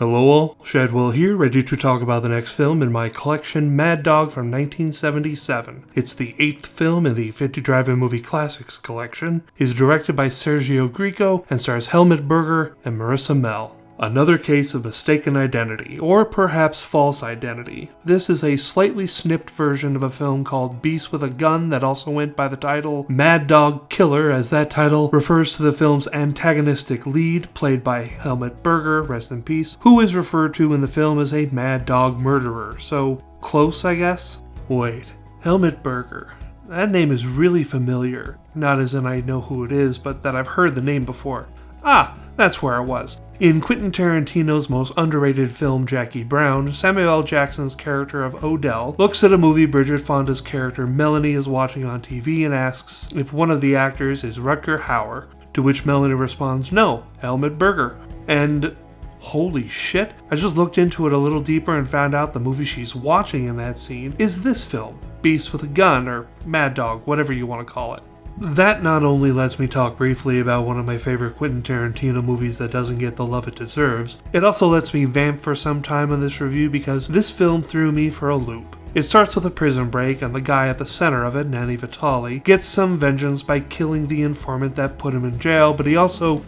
Hello all, Shadwell here, ready to talk about the next film in my collection, Mad Dog from 1977. It's the 8th film in the 50 Drive-In Movie Classics collection, is directed by Sergio Grico, and stars Helmut Berger and Marissa Mell. Another case of mistaken identity, or perhaps false identity. This is a slightly snipped version of a film called Beast with a Gun that also went by the title Mad Dog Killer, as that title refers to the film's antagonistic lead, played by Helmut Berger, rest in peace, who is referred to in the film as a mad dog murderer. So, close, I guess? Wait, Helmut Berger. That name is really familiar. Not as in I know who it is, but that I've heard the name before. Ah, that's where it was. In Quentin Tarantino's most underrated film, Jackie Brown, Samuel L. Jackson's character of Odell looks at a movie Bridget Fonda's character Melanie is watching on TV and asks if one of the actors is Rutger Hauer, to which Melanie responds, "No, Helmut Berger." And holy shit, I just looked into it a little deeper and found out the movie she's watching in that scene is this film, Beast with a Gun, or Mad Dog, whatever you want to call it. That not only lets me talk briefly about one of my favorite Quentin Tarantino movies that doesn't get the love it deserves, it also lets me vamp for some time on this review because this film threw me for a loop. It starts with a prison break, and the guy at the center of it, Nanni Vitale, gets some vengeance by killing the informant that put him in jail, but he also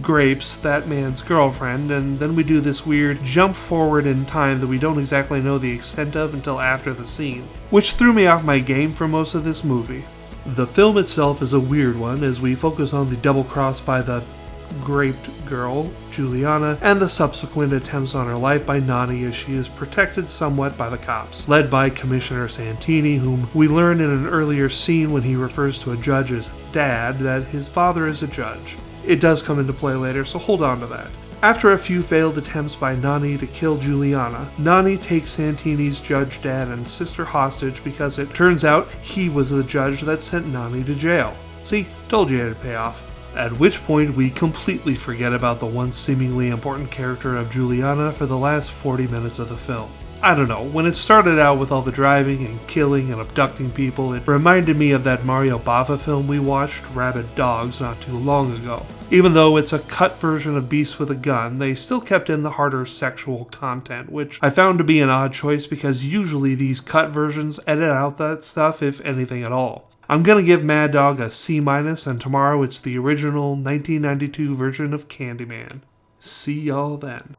grapes that man's girlfriend, and then we do this weird jump forward in time that we don't exactly know the extent of until after the scene, which threw me off my game for most of this movie. The film itself is a weird one as we focus on the double cross by the graped girl, Juliana, and the subsequent attempts on her life by Nani as she is protected somewhat by the cops, led by Commissioner Santini, whom we learn in an earlier scene when he refers to a judge as dad that his father is a judge. It does come into play later, so hold on to that. After a few failed attempts by Nani to kill Juliana, Nani takes Santini's judge dad and sister hostage because it turns out he was the judge that sent Nani to jail. See, told you it'd pay off. At which point we completely forget about the once seemingly important character of Juliana for the last 40 minutes of the film. I don't know, when it started out with all the driving and killing and abducting people, it reminded me of that Mario Bava film we watched, Rabid Dogs, not too long ago. Even though it's a cut version of Beast with a Gun, they still kept in the harder sexual content, which I found to be an odd choice because usually these cut versions edit out that stuff, if anything at all. I'm gonna give Mad Dog a C-, and tomorrow it's the original 1992 version of Candyman. See y'all then.